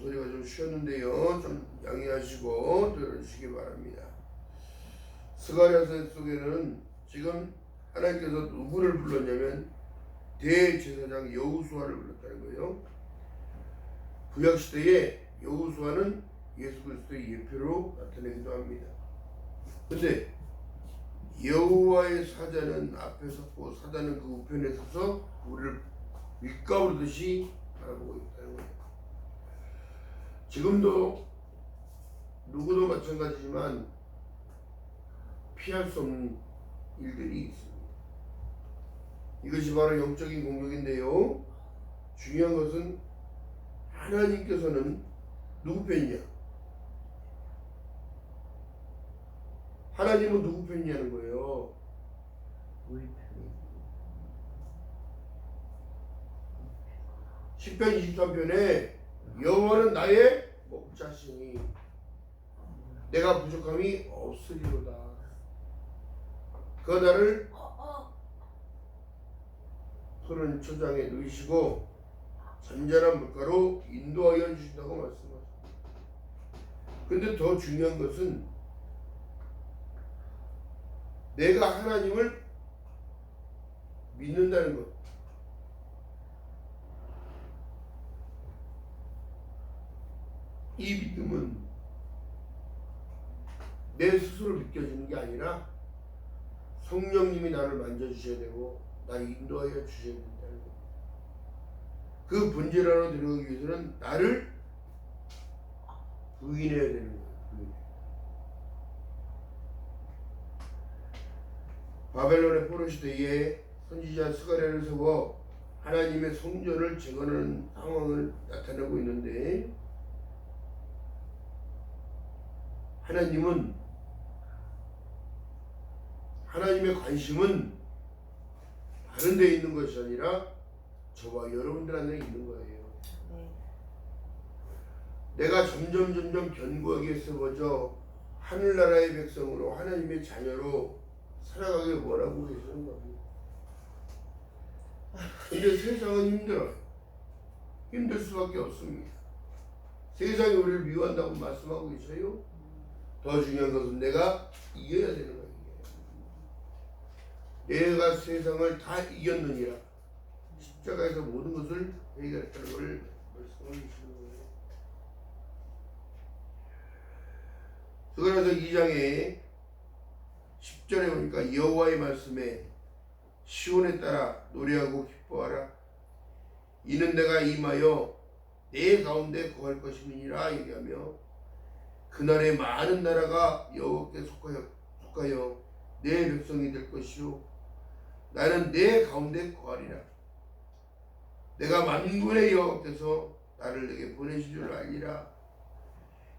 목소리가 좀 쉬었는데요. 좀 양해하시고 들으시기 바랍니다. 스가랴서 속에는 지금 하나님께서 누구를 불렀냐면 대제사장 여호수아를 불렀다는 거예요. 구약시대에 여호수아는 예수 그리스도의 예표로 나타내기도 합니다. 근데 여호와의 사자는 앞에 섰고 사자는 그 우편에 서서 우리를 밀가부르듯이 바라보고 있다는 거예요. 지금도 누구도 마찬가지지만 피할 수 없는 일들이 있습니다. 이것이 바로 영적인 공격인데요. 중요한 것은 하나님께서는 누구 편이냐? 하나님은 누구 편이냐는 거예요. 우리 편이. 10편 23편에 여호와는 나의 목자시니 내가 부족함이 없으리로다. 그 나를 푸른 초장에 누이시고 잔잔한 물가로 인도하여 주신다고 말씀하십니다. 근데 더 중요한 것은 내가 하나님을 믿는다는 것. 이 믿음은 내 스스로 믿겨지는 게 아니라 성령님이 나를 만져주셔야 되고 나를 인도하여 주셔야 된다는 것. 그 본질하로 들어가기 위해서는 나를 부인해야 되는 거예요. 바벨론의 포로 시대에 선지자 스가랴를 세워 하나님의 성전을 재건하는 상황을 나타내고 있는데 하나님의 관심은 다른 데 있는 것이 아니라 저와 여러분들 안에 있는 거예요. 내가 점점 견고하게 세워져 하늘나라의 백성으로 하나님의 자녀로 살아가길 원하고 계시는 겁니다. 근데 세상은 힘들어요. 힘들 수밖에 없습니다. 세상이 우리를 미워한다고 말씀하고 계셔요. 더 중요한 것은 내가 이겨야 되는 거예요. 내가 세상을 다 이겼느니라. 십자가에서 모든 것을 해결했다는 걸 말씀을 주시는 거예요. 스가랴서 2장에 10절에 보니까 여호와의 말씀에 시온에 따라 노래하고 기뻐하라. 이는 내가 임하여 내 가운데 거할 것임이니라 얘기하며 그날에 많은 나라가 여호와께 속하여 내 백성이 될 것이요 나는 내 가운데 거하리라. 내가 만군의 여호와께서 나를 내게 보내신 줄 알리라.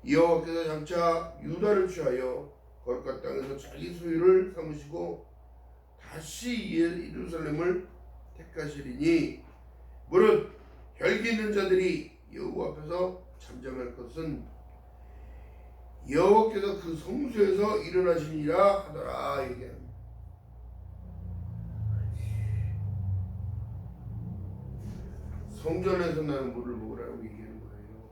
여호와께서 장차 유다를 취하여 거룩한 땅에서 자기 소유를 삼으시고 다시 예루살렘을 택하시리니 무릇 혈기 있는 자들이 여호와 앞에서 잠잠할 것은 여호와께서 그 성소에서 일어나시니라 하더라 얘기합니다. 성전에서 나는 물을 먹으라고 얘기하는 거예요.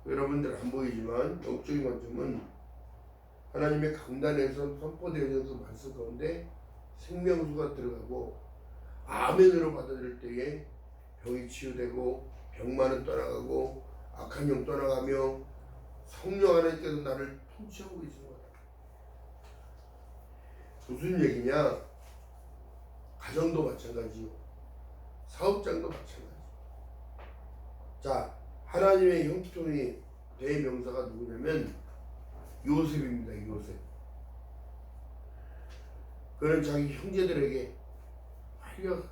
여러분들 안 보이지만 영적인 관점은 하나님의 강단에서 선포되어져서 말씀 가운데 생명수가 들어가고 아멘으로 받아들일 때에 병이 치유되고 병만은 떠나가고 악한 영 떠나가며 성령 하나님께서 나를 통치하고 계시는 거다. 무슨 얘기냐? 가정도 마찬가지요. 사업장도 마찬가지. 자, 하나님의 형통의 대명사가 누구냐면 요셉입니다. 요셉. 그는 자기 형제들에게 팔려갔어.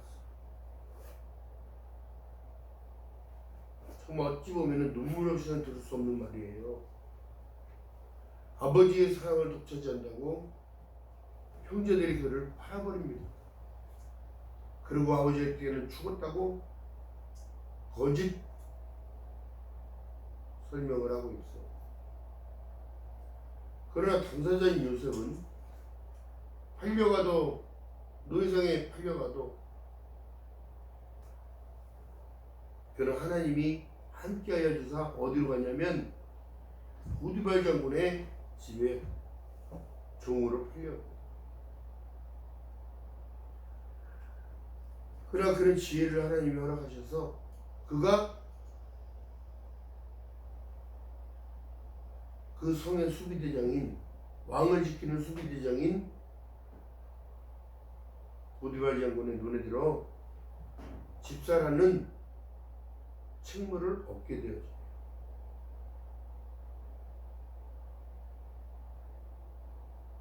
정말 어찌 보면 눈물 없이는 들을 수 없는 말이에요. 아버지의 사랑을 독차지한다고 형제들이 그를 팔아버립니다. 그리고 아버지에게는 죽었다고 거짓 설명을 하고 있어. 그러나 당사자인 요셉은 팔려가도 노예상에 팔려가도 그는 하나님이 함께하여 주사 어디로 갔냐면 보디발 장군의 집에 종으로 팔려. 그러나 그런 지혜를 하나님이 허락하셔서 그가 그 성의 수비대장인 왕을 지키는 수비대장인 보디발 장군의 눈에 들어 집사라는 책무를 얻게 되었습니다.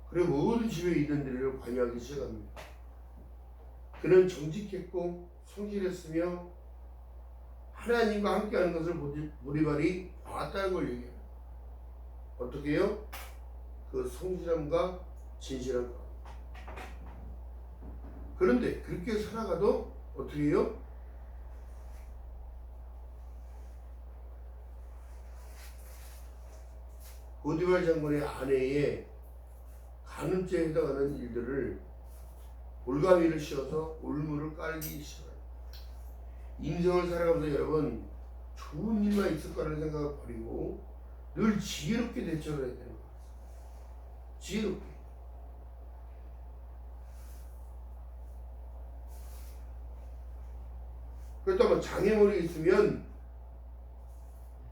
그리고 모든 집에 있는 일을 관여하기 시작합니다. 그는 정직했고 성실했으며 하나님과 함께하는 것을 보디발이 봤다는 걸 얘기해요. 어떻게 해요? 그 성실함과 진실함. 그런데 그렇게 살아가도 어떻게 해요? 보디발 장군의 아내의 간음죄에 해당하는 일들을 올가미를 씌워서 올무를 깔기 시작합니다. 인생을 살아가면서 여러분 좋은 일만 있을 거라는 생각을 버리고 늘 지혜롭게 대처를 해야 되는 거예요. 지혜롭게. 그렇다면 장애물이 있으면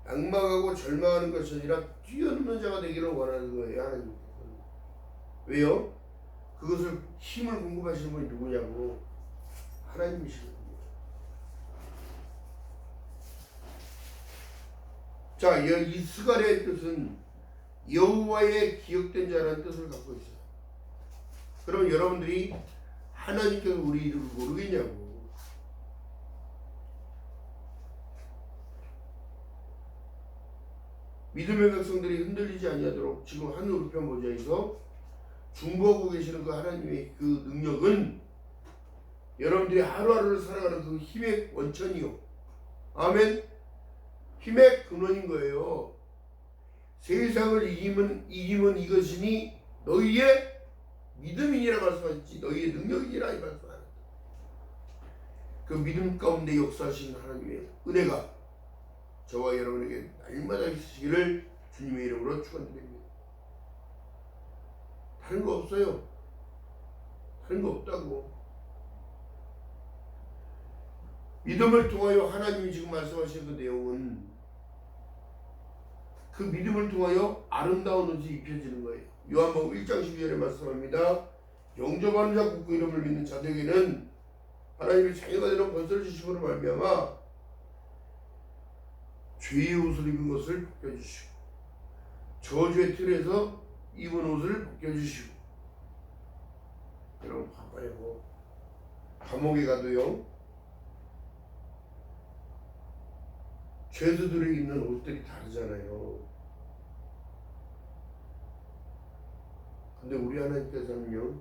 낙망하고 절망하는 것이 아니라 뛰어넘는 자가 되기를 원하는 거예요. 하나님께서는. 왜요? 그것을 힘을 공급하시는 분이 누구냐고. 하나님이시거든요. 자, 이 스갈의 뜻은 여호와의 기억된 자라는 뜻을 갖고 있어요. 그럼 여러분들이 하나님께서 우리 이름을 모르겠냐고. 믿음의 백성들이 흔들리지 아니하도록 지금 하늘 우편 보좌에서 중보하고 계시는 그 하나님의 그 능력은 여러분들이 하루하루를 살아가는 그 힘의 원천이요. 아멘. 힘의 근원인 거예요. 세상을 이기면 이것이니 너희의 믿음이니라 말씀하셨지 너희의 능력이니라 이 말씀하셨다. 그 믿음 가운데 역사하신 하나님의 은혜가 저와 여러분에게 날마다 있으시기를 주님의 이름으로 축원드립니다. 다른 거 없어요. 다른 거 없다고. 믿음을 통하여 하나님이 지금 말씀하신 그 내용은 그 믿음을 통하여 아름다운 옷이 입혀지는 거예요. 요한복음 1장 12절에 말씀합니다. 영접하는 자 곧 그 이름을 믿는 자들에게는 하나님의 자녀가 되는 권세를 주심으로 말미암아 죄의 옷을 입은 것을 벗겨주시고 저주의 틀에서 입은 옷을 벗겨주시고. 여러분 봐봐요. 감옥에 가도요 죄수들이 입는 옷들이 다르잖아요. 근데 우리 하나님께서는요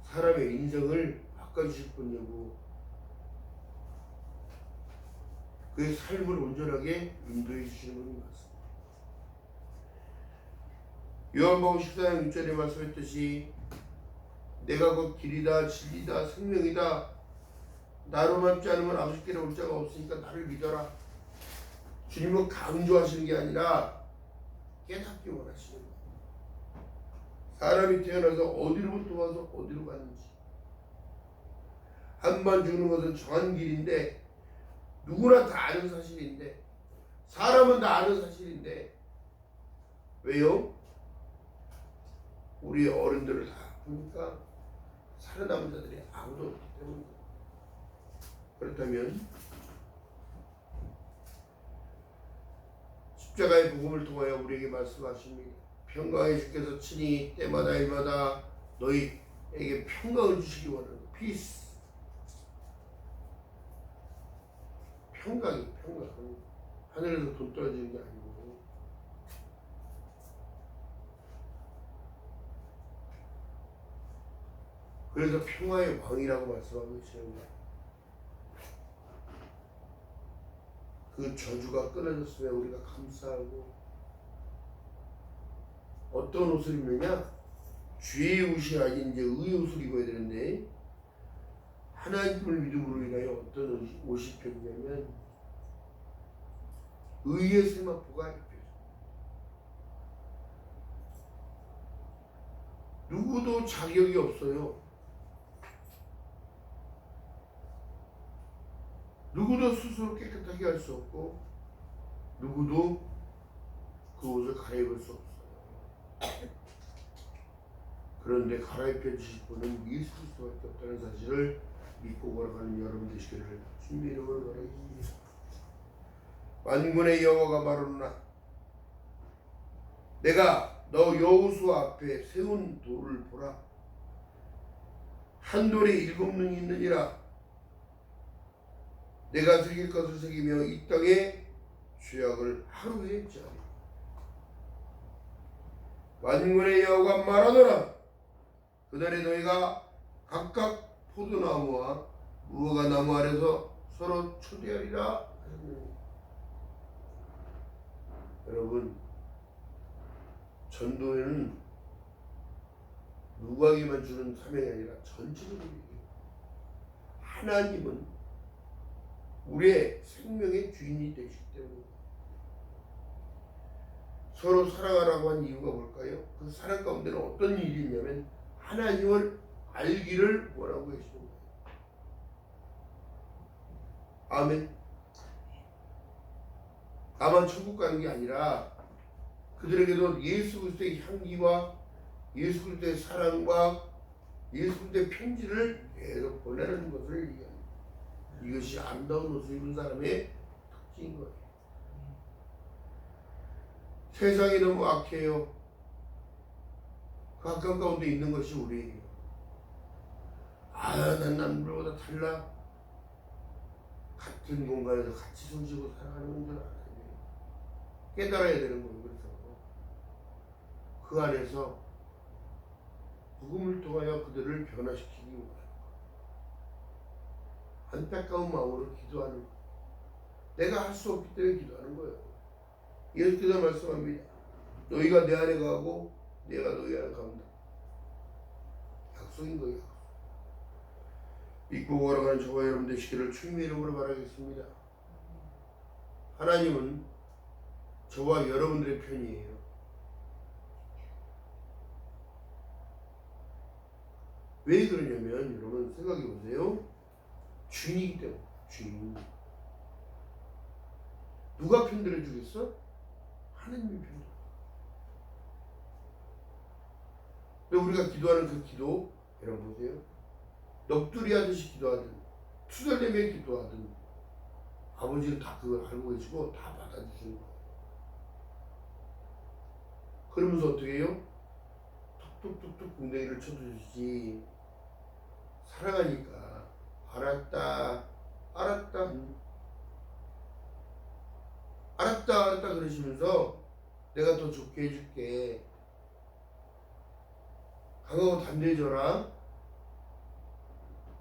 사람의 인생을 바꿔주실 분이고 그의 삶을 온전하게 인도해 주시는 분이 맞습니다. 요한복음 14장 6절에 말씀했듯이 내가 곧 길이다 진리다 생명이다 나로 닮지 않으면 아버지께로 올 자가 없으니까 나를 믿어라. 주님은 강조하시는 게 아니라 깨닫기 원하시는 거예요. 사람이 태어나서 어디로부터 와서 어디로 가는지 한번 죽는 것은 정한 길인데 누구나 다 아는 사실인데 사람은 다 아는 사실인데 왜요? 우리 어른들을 다 보니까 살아남은 자들이 아무도 없기 때문입니다. 그렇다면 십자가의 복음을 통하여 우리에게 말씀하십니다. 평강의 주께서 친히 때마다 일마다 너희에게 평강을 주시기 원하는 피스. 평강. 하늘에서 돈 떨어지는 게 아니고. 그래서 평화의 왕이라고 말씀하고 계시는 거예요. 그 저주가 끊어졌으면 우리가 감사하고 어떤 옷을 입느냐? 죄의 옷이 아닌 이제 의의 옷을 입어야 되는데 하나님을 믿음으로 인하여 어떤 옷이 입혀지냐면 의의 세마포가 입혀져. 누구도 자격이 없어요. 누구도 스스로 깨끗하게 할 수 없고 누구도 그 옷을 갈아입을 수 없어요. 그런데 갈아입혀 주실 분은 예수 그리스도밖에 없다는 사실을 믿고 걸어가는 여러분 되시기를 주님의 이름으로 바라겠습니다. 만군의 여호와가 말하노라 내가 너 여호수아 앞에 세운 돌을 보라. 한 돌에 7능이 있느니라. 내가 새길 것을 새기며 이 땅에 죄악을 하루에 짜리. 만군의 여호와가 말하노라 그날에 너희가 각각 포도나무와 무화과나무 아래서 서로 초대하리라. 여러분, 전도에는 누구에게만 주는 사명이 아니라 전체적으로 하나님은 우리의 생명의 주인이 되시기 때문에 서로 사랑하라고 한 이유가 뭘까요? 그 사랑 가운데는 어떤 일이 있냐면 하나님을 알기를 원하고 계시는 거예요. 아멘. 나만 천국 가는 게 아니라 그들에게도 예수 그리스도의 향기와 예수 그리스도의 사랑과 예수 그리스도의 편지를 계속 보내는 것을 얘기합니다. 이것이 아름다운 옷을 입은 사람의 특징인 거예요. 세상이 너무 악해요. 그 악한 가운데 있는 것이 우리에게 난 남들보다 달라. 같은 공간에서 같이 숨쉬고 살아가는 분들 알아야 돼요. 깨달아야 되는 거예요. 그래서 그 안에서 복음을 통하여 그들을 변화시키기 원해요. 안타까운 마음으로 기도하는 거예요. 내가 할 수 없기 때문에 기도하는 거예요. 예수께서 말씀합니다. 너희가 내 안에 가고 내가 너희 안에 간다. 약속인 거예요. 믿고 걸어가는 저와 여러분 되시기를 주님의 이름으로 바라겠습니다. 하나님은 저와 여러분들의 편이에요. 왜 그러냐면 여러분 생각해 보세요. 주인이기 때문에. 주인. 누가 편들어 주겠어? 하나님이 편들어. 근데 우리가 기도하는 그 기도 여러분 보세요. 넋두리 하듯이 기도하든 투덜대며 기도하든 아버지는 다 그걸 알고 계시고 다 받아주시는 거예요. 그러면서 어떻게 해요? 툭툭툭툭 궁뎅이를 쳐주시지. 사랑하니까 알았다 그러시면서 내가 더 좋게 해줄게. 강하고 담대해져라.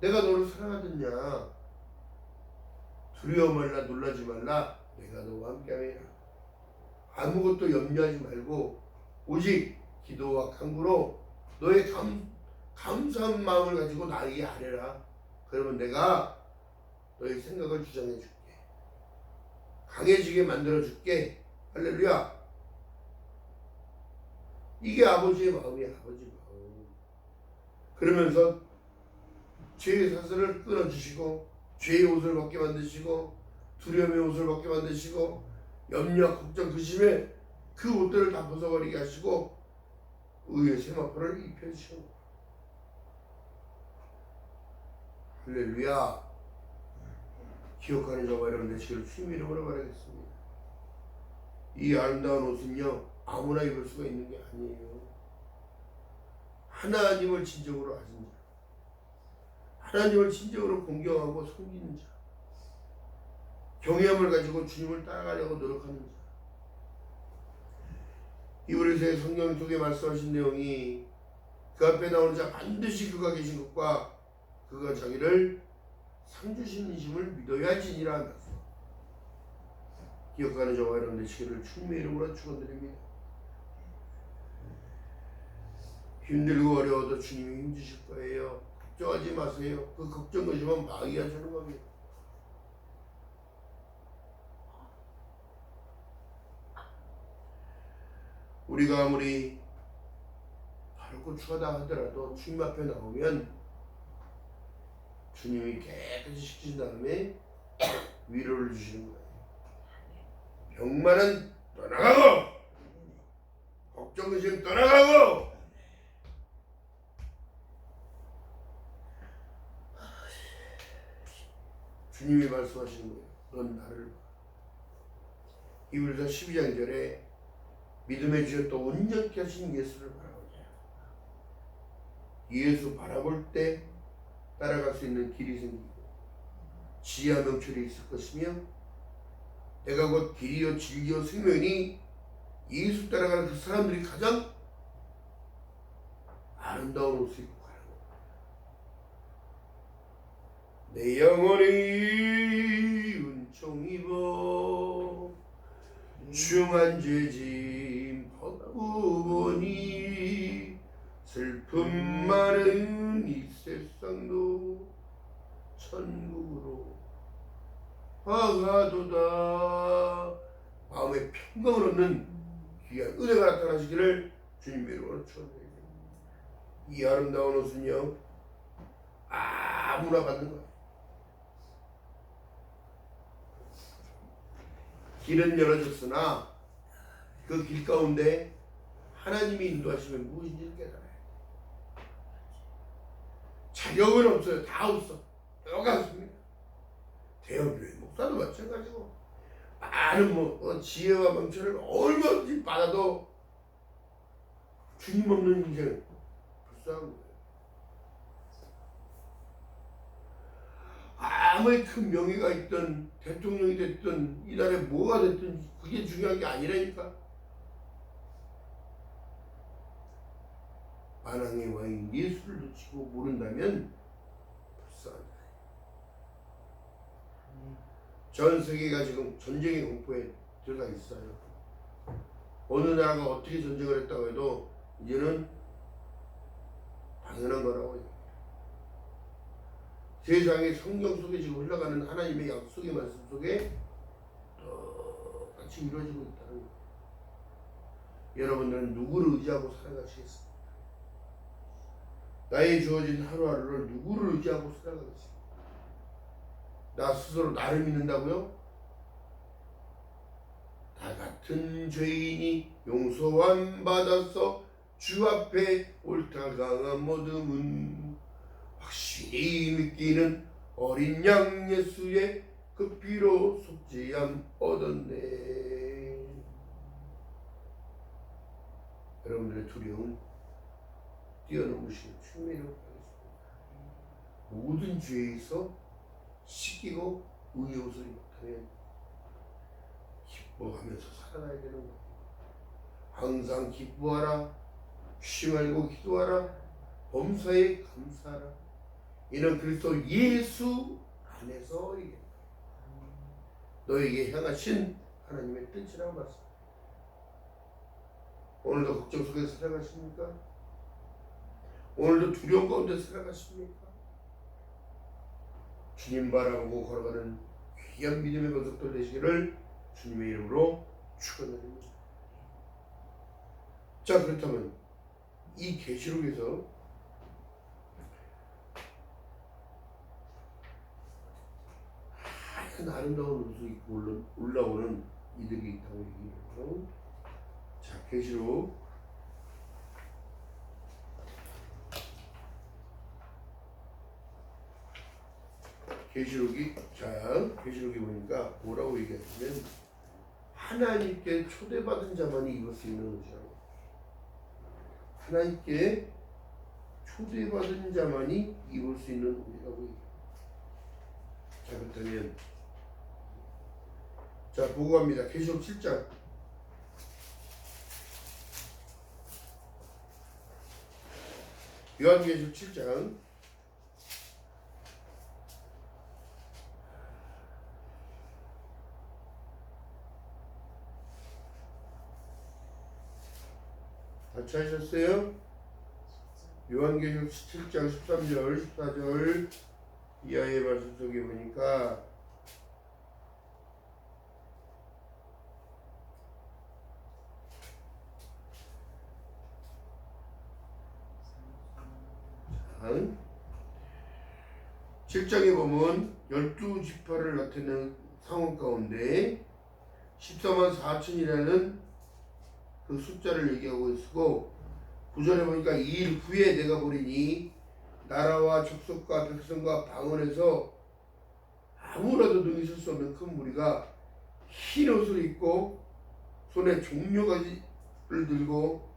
내가 너를 사랑하더냐. 두려워 말라 놀라지 말라. 내가 너와 함께하리라. 아무것도 염려하지 말고 오직 기도와 간구로 너의 감사한 마음을 가지고 나에게 아뢰라. 그러면 내가 너의 생각을 주장해 줄게. 강해지게 만들어 줄게. 할렐루야. 이게 아버지의 마음이야. 아버지 마음. 그러면서 죄의 사슬을 끊어주시고 죄의 옷을 벗게 만드시고 두려움의 옷을 벗게 만드시고 염려, 걱정, 근심에 그 옷들을 다 벗어버리게 하시고 의의 세마포를 입혀주시고 할렐루야. 기억하는 저와 여러분 되시기를 주님의 이름으로 바라겠습니다. 이 아름다운 옷은요 아무나 입을 수가 있는 게 아니에요. 하나님을 진정으로 아신 자, 하나님을 진정으로 공경하고 섬기는 자, 경외함을 가지고 주님을 따라가려고 노력하는 자. 히브리서의 성경 속에 말씀하신 내용이 그 앞에 나오는 자 반드시 그가 계신 것과 그가 자기를 상 주신 이심을 믿어야지니라 하면서 기억하는 저와 여러분 되시기를 주님의 이름으로 축원드립니다. 힘들고 어려워도 주님이 힘주실 거예요. 걱정하지 마세요. 그 걱정 것이면 마귀가 주는 겁니다. 우리가 아무리 바로 고추하다 하더라도 주님 앞에 나오면 주님이 깨끗이 씻긴 다음에 위로를 주시는 거예요. 병만은 떠나가고 걱정 의심 떠나가고 주님이 말씀하시는 거예요. 넌 나를 봐. 히브리서 12장절에 믿음의 주여 또 온전케 하신 예수를 바라보자. 예수 바라볼 때 따라갈 수 있는 길이 생기고 지혜와 명철이 있을 것이며 내가 곧 길이요 진리요 생명이니 예수 따라가는 그 사람들이 가장 아름다운 옷을 입고 가는 거예요. 내 영혼이 은총 입어 중한 죄짐 벗고 보니 슬픔 많은 이 세상도 천국으로 화가도다. 마음에 평강을 얻는 귀한 은혜가 나타나시기를 주님의 이름으로 축원드립니다. 이 아름다운 옷은요 아무나 받는 거예요. 길은 열어졌으나 그 길 가운데 하나님이 인도하시면 무엇인지 깨달아요. 자격은 없어요. 다 없어. 똑같습니다. 대형교회 목사도 마찬가지고 많은 지혜와 명철을 얼마든지 받아도 주님 없는 인생은 불쌍한 거예요. 아무리 큰 명예가 있든 대통령이 됐든 이 나라에 뭐가 됐든 그게 중요한 게 아니라니까. 만왕의 왕인 예수를 놓치고 모른다면 불쌍하다. 전 세계가 지금 전쟁의 공포에 들어가 있어요. 어느 나라가 어떻게 전쟁을 했다고 해도 이제는 당연한 거라고 해요. 세상의 성경 속에 지금 흘러가는 하나님의 약속의 말씀 속에 똑같이 이루어지고 있다는 거예요. 여러분들은 누구를 의지하고 살아가시겠습니까? 나의 주어진 하루하루를 누구를 의지하고 살아가겠습니까? 나 스스로 나를 믿는다고요? 다 같은 죄인이 용서함 받아서 주 앞에 옳다 강한 모듬은 확실히 믿기는 어린 양 예수의 그 피로 속죄함 얻었네. 여러분들의 두려움 뛰어넘으시는 충만을 받겠습니다. 모든 죄에서 씻기고 의의 옷을 입었다면 기뻐하면서 살아가야 되는 거예요. 항상 기뻐하라. 쉬지 말고 기도하라. 범사에 감사하라. 이는 그리스도 예수 안에서 너에게 향하신 하나님의 뜻이라고 말씀합니다. 오늘도 걱정 속에서 살아가십니까? 오늘도 두려움 가운데 살아가십니까? 주님 바라보고 걸어가는 귀한 믿음의 거듭들 되시기를 주님의 이름으로 축원드립니다. 자, 그렇다면 이 계시록에서 하얀 아름다운 옷을 입고 올라오는 이들이 있다고 얘기해요. 자, 계시록 계시록이 보니까 뭐라고 얘기하냐면 하나님께 초대받은 자만이 입을 수 있는 옷이라고. 하나님께 초대받은 자만이 입을 수 있는 옷이라고 얘기해요. 자, 그렇다면 자, 보고 갑니다. 계시록 7장 요한계시록 7장 다 찾으셨어요? 요한계시록 7장 13절 14절 이하의 말씀 속에 보니까 7장에 보면 12지파를 나타내는 상황 가운데 14만 4천이라는 그 숫자를 얘기하고 있고 9절에 보니까 2일 후에 내가 보리니 나라와 족속과 백성과 방언에서 아무라도 능히 있을 수 없는 큰 무리가 흰 옷을 입고 손에 종려가지를 들고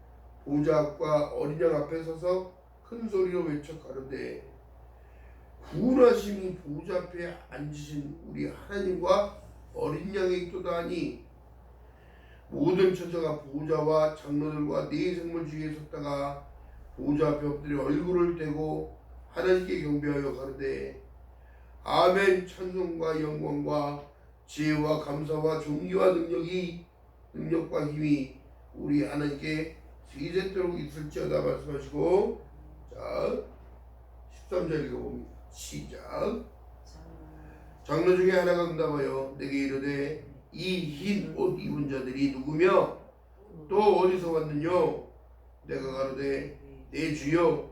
보좌 앞과 어린 양 앞에 서서 큰 소리로 외쳐 가로되 구원하심이 보좌 앞에 앉으신 우리 하나님과 어린 양이 있도다 하니 모든 천사가 보좌와 장로들과 네 생물 주위에 섰다가 보좌 앞에 엎드려 얼굴을 대고 하나님께 경배하여 가로되 아멘. 찬송과 영광과 지혜와 감사와 존귀와 능력과 힘이 우리 하나님께 세세토록 있을지어다 말씀하시고, 자 13절 읽어봅니다. 시작. 장로 중에 하나가 응답하여 내게 이르되 이 흰 옷 입은 자들이 누구며 또 어디서 왔느뇨? 내가 가로되 내 주여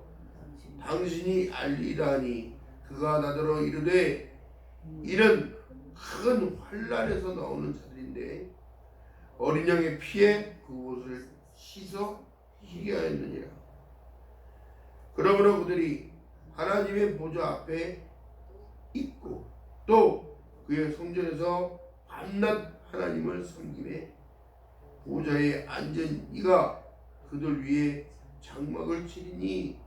당신이 알리다 하니 그가 나더러 이르되 이는 큰 환난에서 나오는 자들인데 어린 양의 피에 그 옷을 씻어 희게 하였느니라. 그러므로 그들이 하나님의 보좌 앞에 있고 또 그의 성전에서 밤낮 하나님을 섬기매 보좌에 앉은 이가 그들 위에 장막을 치리니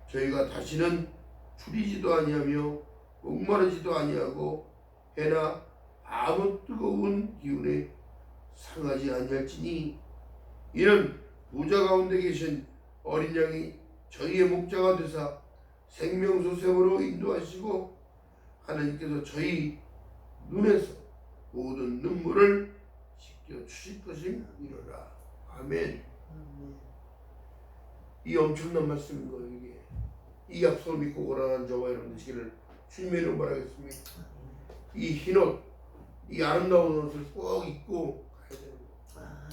저희가 다시는 줄이지도 아니하며 목마르지도 아니하고 해나 아무 뜨거운 기운에 상하지 아니할지니 이는 보좌 가운데 계신 어린 양이 저희의 목자가 되사 생명수 샘으로 인도하시고 하나님께서 저희 눈에서 모든 눈물을 씻겨 주실 것임이로라. 아멘. 이 엄청난 말씀인 거예요. 이게 이 약속을 믿고 고난한 저와 여러분 되시기를 주님의 이름으로 바라겠습니다. 이 흰옷, 이 아름다운 옷을 꼭 입고 가야 되는 거예요.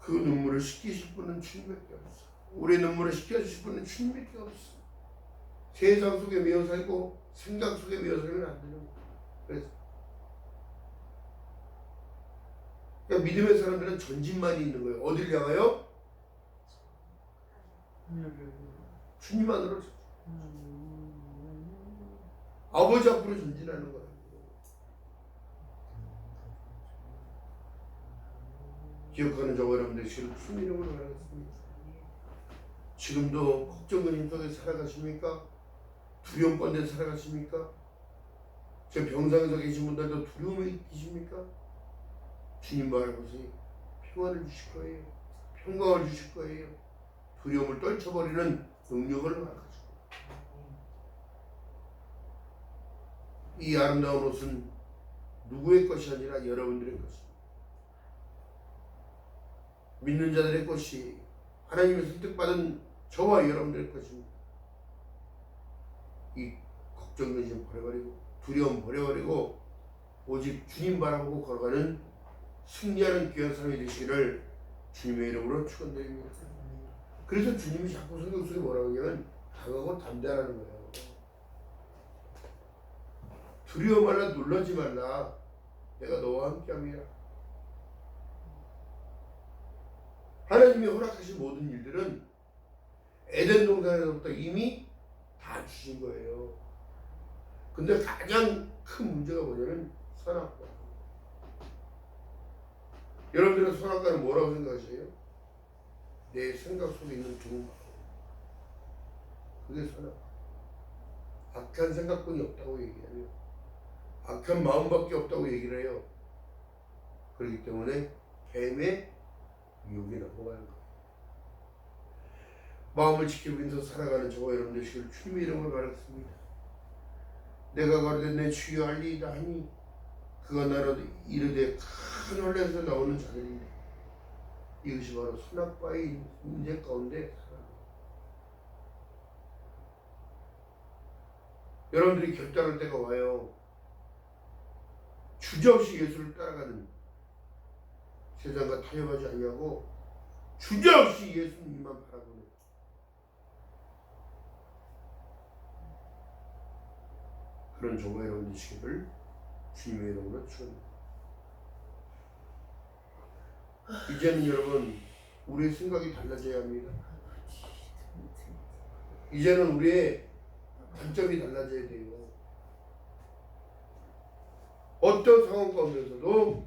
그 눈물을 씻기실 분은 주님밖에 없어. 우리의 눈물을 씻겨주실 분은 주님밖에 없어. 세상 속에 매여 살고 생각 속에 매여 살면 안 되는 거예요. 그래서 그러니까 믿음의 사람들은 전진만이 있는 거예요. 어딜 향하여? 주님 안으로. 아버지 앞으로 전진하는 거예요. 기억하는 저와 여러분들 지금 무슨 이름으로 말하겠습니다. 지금도 걱정 근심 속에 살아가십니까? 두려움 가운데 살아가십니까? 제 병상에서 계신 분들도 두려움이 계십니까? 주님 바라보세요. 평안을 주실 거예요. 평강을 주실 거예요. 두려움을 떨쳐버리는 능력을 가지고. 이 아름다운 옷은 누구의 것이 아니라 여러분들의 것입니다. 믿는 자들의 것이 하나님의 선택받은 저와 여러분들의 것입니다. 이 걱정 근심 버려버리고 두려움 버려버리고 오직 주님 바라보고 걸어가는 승리하는 귀한 사람이 되시기를 주님의 이름으로 축원드립니다. 그래서 주님이 자꾸 성경 속에 뭐라고 하냐면 강하고 담대하라는 거예요. 두려워 말라, 놀라지 말라. 내가 너와 함께함이라. 하나님이 허락하신 모든 일들은 에덴 동산에서부터 이미 다 주신 거예요. 근데 가장 큰 문제가 뭐냐면 선악과. 여러분들은 선악과는 뭐라고 생각하세요? 내 생각 속에 있는 좋은 마음. 그게 선악과. 악한 생각뿐이 없다고 얘기하며 악한 마음밖에 없다고 얘기를 해요. 그렇기 때문에 뱀의 유혹이 넘어가는 거예요. 마음을 지키면서 살아가는 저와 여러분 되시길 주님의 이름으로 바라겠습니다. 내가 가로되 내 주여 알리이다 하니 그가 나로 이르되 큰 혼란에서 나오는 자들인데 이것이 바로 선악과의 문제 가운데 살아갑니다. 여러분들이 결단할 때가 와요. 주저없이 예수를 따라가는 세상과 타협하지 아니하고 주저없이 예수님만 바라보는 그런 저와 여러분 되시기를 주님의 이름으로 축원합니다. 이제는 여러분 우리의 생각이 달라져야 합니다. 이제는 우리의 관점이 달라져야 돼요. 어떤 상황 가운데서도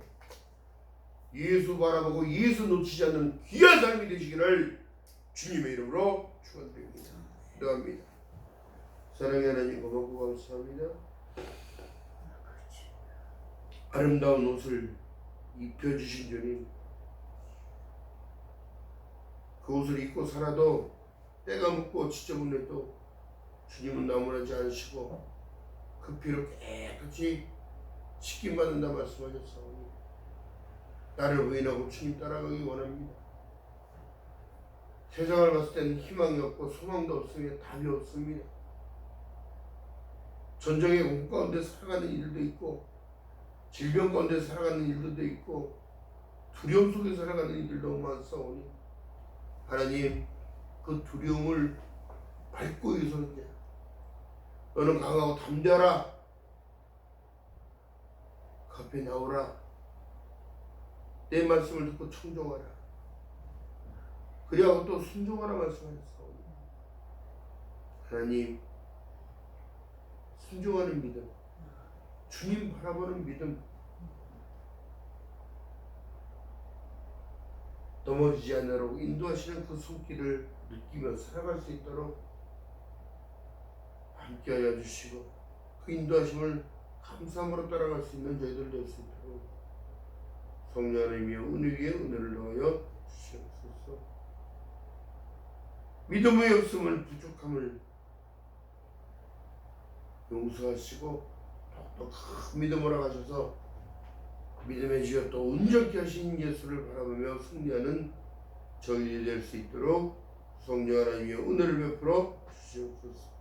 예수 바라보고 예수 놓치지 않는 귀한 삶이 되시기를 주님의 이름으로 축원드립니다. 기도합니다. 사랑의 하나님 고맙고 감사합니다. 아름다운 옷을 입혀주신 주님, 그 옷을 입고 살아도 때가 묻고 지저분해도 주님은 나무라지 않으시고 그 피로 깨끗이 씻김받는다 말씀하셨사오니 나를 부인하고 주님 따라가기 원합니다. 세상을 봤을 때는 희망이 없고 소망도 없으며 답이 없습니다. 전쟁의 공포 가운데 살아가는 일도 있고 질병 가운데 살아가는 일들도 있고 두려움 속에 살아가는 일들도 많사오니 하나님 그 두려움을 밟고 일어서는 너는 강하고 담대하라. 그 앞에 나오라. 내 말씀을 듣고 청종하라. 그리하고 또 순종하라 말씀하셨사오니 하나님 순종하는 믿음, 주님 바라보는 믿음, 넘어지지 않도록 인도하시는 그 손길을 느끼며 살아갈 수 있도록 함께하여 주시고 그 인도하심을 감사함으로 따라갈 수 있는 저희들 될 수 있도록 성령 하나님이여 은혜 위에 은혜를 넣어 주시옵소서. 믿음의 없음을 부족함을 용서하시고 또 큰 믿음으로 가셔서 믿음의 주여 또 온전케 하신 예수를 바라보며 승리하는 저희들이 될 수 있도록 성령 하나님이여 은혜를 베풀어 주시옵소서.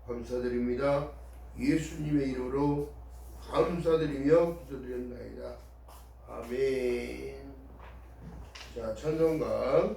감사드립니다. 예수님의 이름으로 감사드리며 기도드렸나이다. 아멘. 자, 찬송가